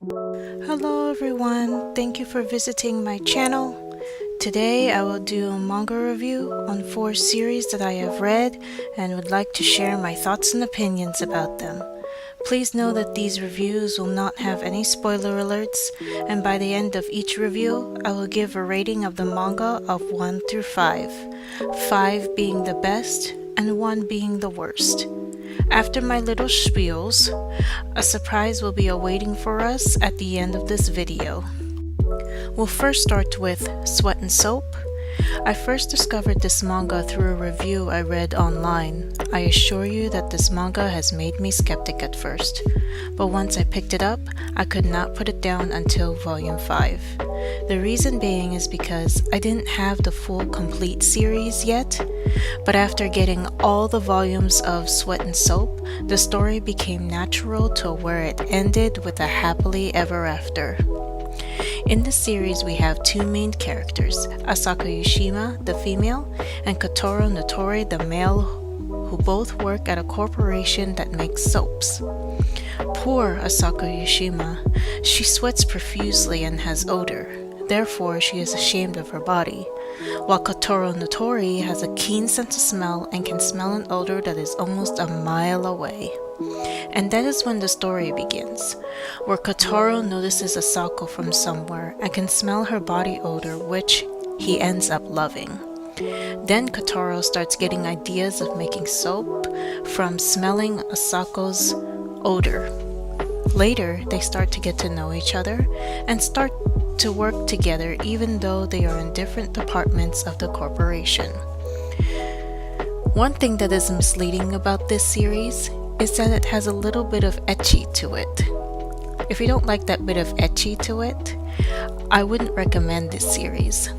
Hello everyone, thank you for visiting my channel. Today I will do a manga review on 4 series that I have read and would like to share my thoughts and opinions about them. Please know that these reviews will not have any spoiler alerts, and by the end of each review, I will give a rating of the manga of 1 through 5, 5 being the best and 1 being the worst. After my little spiels, a surprise will be awaiting for us at the end of this video. We'll first start with Sweat and Soap. I first discovered this manga through a review I read online. I assure you that this manga has made me skeptic at first, but once I picked it up, I could not put it down until volume 5. The reason being is because I didn't have the full complete series yet, but after getting all the volumes of Sweat and Soap, the story became natural to where it ended with a happily ever after. In the series, we have 2 main characters, Asako Yushima, the female, and Kotaro Notori, the male, who both work at a corporation that makes soaps. Poor Asako Yushima, she sweats profusely and has odor, therefore she is ashamed of her body, while Kotaro Notori has a keen sense of smell and can smell an odor that is almost a mile away. And that is when the story begins, where Kotaro notices Asako from somewhere and can smell her body odor, which he ends up loving. Then Kotaro starts getting ideas of making soap from smelling Asako's odor. Later, they start to get to know each other and start to work together even though they are in different departments of the corporation. One thing that is misleading about this series is that it has a little bit of ecchi to it. If you don't like that bit of ecchi to it, I wouldn't recommend this series.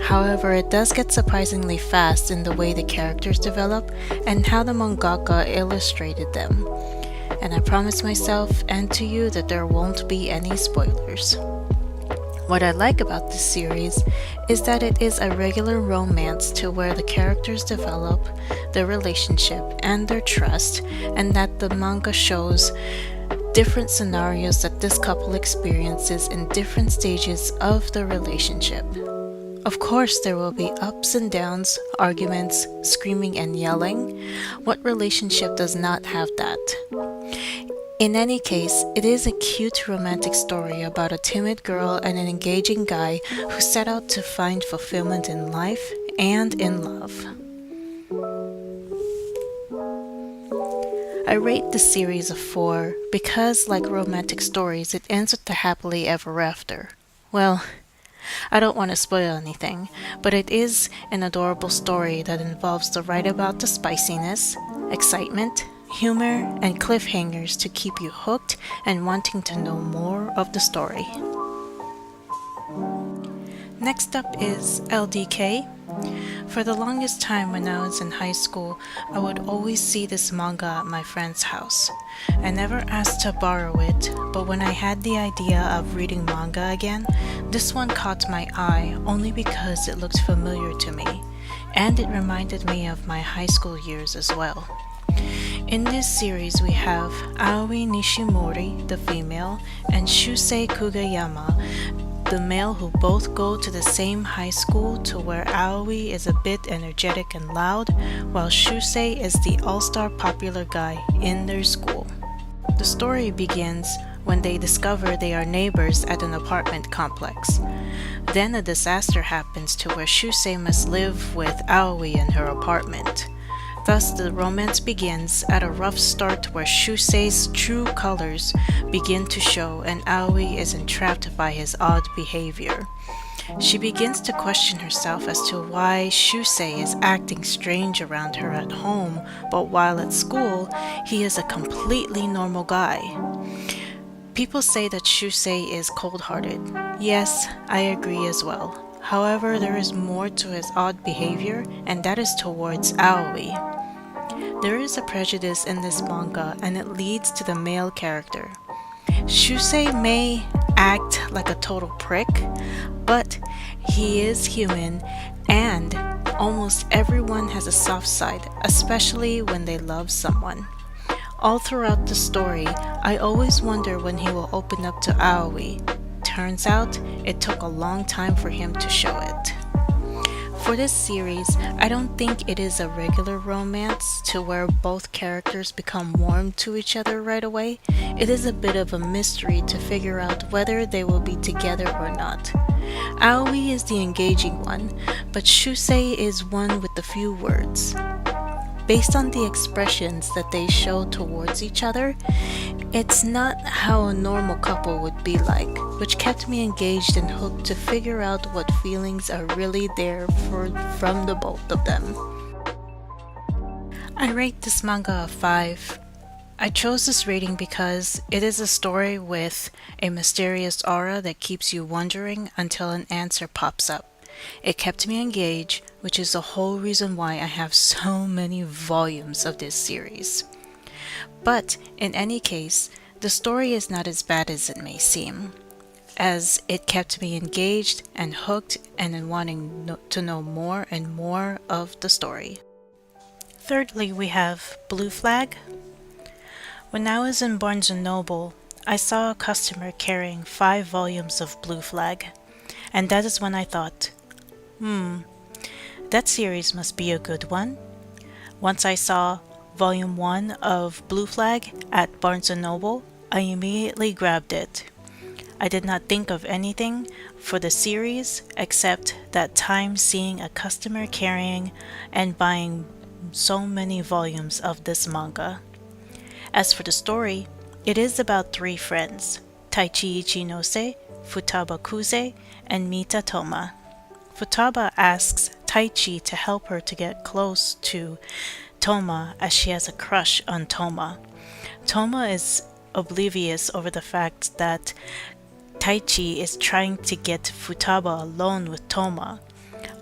However, it does get surprisingly fast in the way the characters develop and how the mangaka illustrated them. And I promise myself and to you that there won't be any spoilers. What I like about this series is that it is a regular romance to where the characters develop their relationship and their trust, and that the manga shows different scenarios that this couple experiences in different stages of the relationship. Of course, there will be ups and downs, arguments, screaming and yelling. What relationship does not have that? In any case, it is a cute romantic story about a timid girl and an engaging guy who set out to find fulfillment in life and in love. I rate this series a 4 because, like romantic stories, it ends with the happily ever after. Well, I don't want to spoil anything, but it is an adorable story that involves the right amount of spiciness, excitement, humor, and cliffhangers to keep you hooked and wanting to know more of the story. Next up is LDK. For the longest time when I was in high school, I would always see this manga at my friend's house. I never asked to borrow it, but when I had the idea of reading manga again, this one caught my eye only because it looked familiar to me, and it reminded me of my high school years as well. In this series, we have Aoi Nishimori, the female, and Shusei Kugayama, the male, who both go to the same high school, to where Aoi is a bit energetic and loud, while Shusei is the all-star popular guy in their school. The story begins when they discover they are neighbors at an apartment complex. Then a disaster happens to where Shusei must live with Aoi in her apartment. Thus, the romance begins at a rough start where Shusei's true colors begin to show and Aoi is entrapped by his odd behavior. She begins to question herself as to why Shusei is acting strange around her at home, but while at school, he is a completely normal guy. People say that Shusei is cold-hearted. Yes, I agree as well. However, there is more to his odd behavior, and that is towards Aoi. There is a prejudice in this manga, and it leads to the male character. Shusei may act like a total prick, but he is human, and almost everyone has a soft side, especially when they love someone. All throughout the story, I always wonder when he will open up to Aoi. Turns out, it took a long time for him to show it. For this series, I don't think it is a regular romance to where both characters become warm to each other right away. It is a bit of a mystery to figure out whether they will be together or not. Aoi is the engaging one, but Shusei is one with the few words. Based on the expressions that they show towards each other, it's not how a normal couple would be like, which kept me engaged and hooked to figure out what feelings are really there from the both of them. I rate this manga a 5. I chose this rating because it is a story with a mysterious aura that keeps you wondering until an answer pops up. It kept me engaged, which is the whole reason why I have so many volumes of this series. But in any case, the story is not as bad as it may seem, as it kept me engaged and hooked and in wanting to know more and more of the story. Thirdly, we have Blue Flag. When I was in Barnes & Noble, I saw a customer carrying 5 volumes of Blue Flag, and that is when I thought, that series must be a good one. Once I saw Volume 1 of Blue Flag at Barnes & Noble, I immediately grabbed it. I did not think of anything for the series except that time seeing a customer carrying and buying so many volumes of this manga. As for the story, it is about 3 friends, Taichi Ichinose, Futaba Kuze, and Mita Toma. Futaba asks Taichi to help her to get close to Toma as she has a crush on Toma. Toma is oblivious over the fact that Taichi is trying to get Futaba alone with Toma.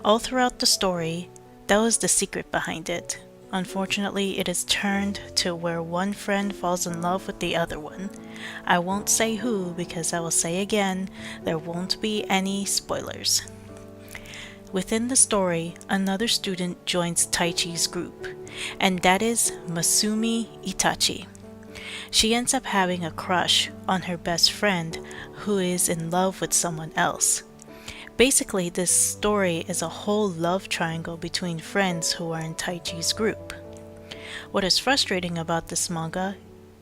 All throughout the story, that was the secret behind it. Unfortunately, it is turned to where one friend falls in love with the other one. I won't say who because I will say again, there won't be any spoilers. Within the story, another student joins Taichi's group, and that is Masumi Itachi. She ends up having a crush on her best friend who is in love with someone else. Basically, this story is a whole love triangle between friends who are in Taichi's group. What is frustrating about this manga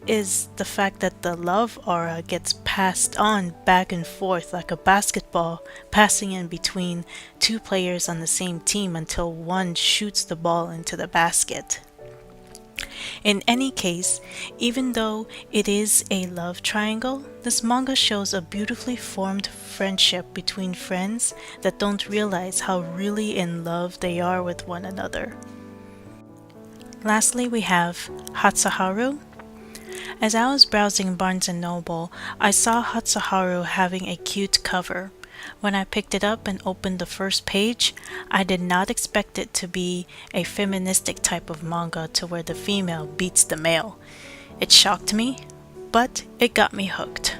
is the fact that the love aura gets passed on back and forth like a basketball, passing in between 2 players on the same team until one shoots the ball into the basket. In any case, even though it is a love triangle, this manga shows a beautifully formed friendship between friends that don't realize how really in love they are with one another. Lastly, we have Hatsu Haru. As I was browsing Barnes & Noble, I saw Hatsu Haru having a cute cover. When I picked it up and opened the first page, I did not expect it to be a feministic type of manga to where the female beats the male. It shocked me, but it got me hooked.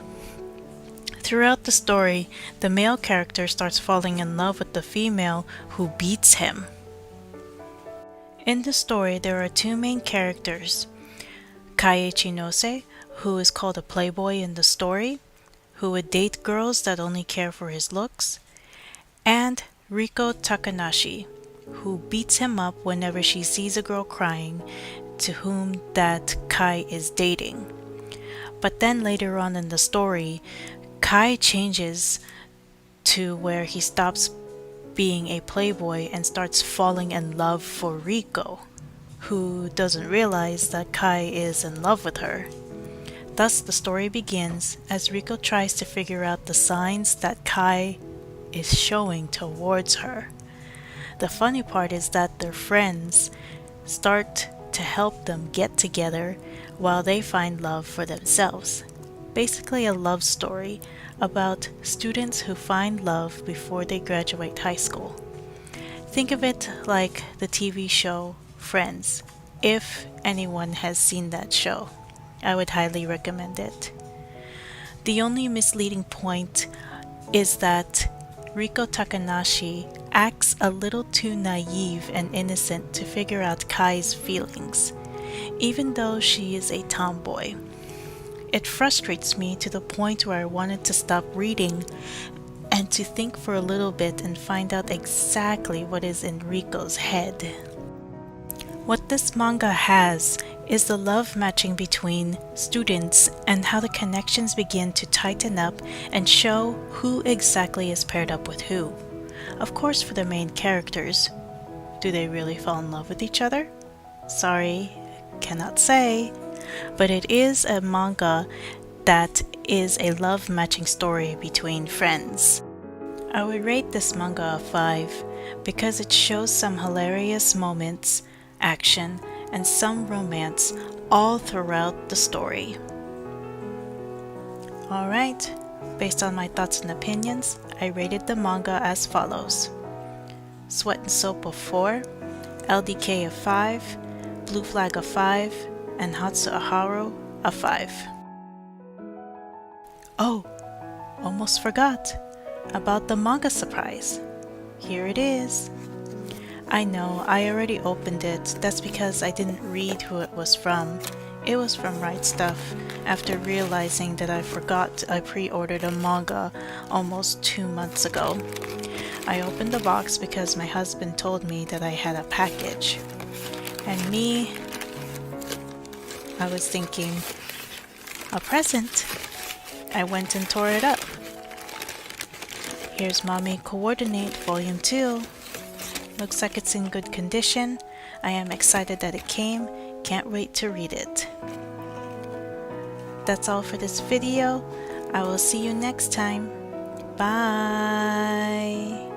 Throughout the story, the male character starts falling in love with the female who beats him. In the story, there are 2 main characters, Kai Ichinose, who is called a playboy in the story, who would date girls that only care for his looks, and Riko Takanashi, who beats him up whenever she sees a girl crying to whom that Kai is dating. But then later on in the story, Kai changes to where he stops being a playboy and starts falling in love for Riko, who doesn't realize that Kai is in love with her. Thus, the story begins as Riko tries to figure out the signs that Kai is showing towards her. The funny part is that their friends start to help them get together while they find love for themselves. Basically a love story about students who find love before they graduate high school. Think of it like the TV show Friends, if anyone has seen that show. I would highly recommend it. The only misleading point is that Riko Takanashi acts a little too naive and innocent to figure out Kai's feelings. even though she is a tomboy. It frustrates me to the point where I wanted to stop reading and to think for a little bit and find out exactly what is in Riko's head. What this manga has is the love matching between students and how the connections begin to tighten up and show who exactly is paired up with who. Of course, for the main characters. Do they really fall in love with each other? Sorry, cannot say. But it is a manga that is a love matching story between friends. I would rate this manga a 5 because it shows some hilarious moments, action, and some romance all throughout the story. Alright, based on my thoughts and opinions, I rated the manga as follows: Sweat and Soap of 4, LDK of 5, Blue Flag of 5, and Hatsu Haru of 5. Oh, almost forgot about the manga surprise. Here it is. I know, I already opened it. That's because I didn't read who it was from. It was from Right Stuff, after realizing that I forgot I pre-ordered a manga almost 2 months ago. I opened the box because my husband told me that I had a package. And me, I was thinking, a present. I went and tore it up. Here's Mommy Coordinate Volume 2. Looks like it's in good condition. I am excited that it came. Can't wait to read it. That's all for this video. I will see you next time. Bye!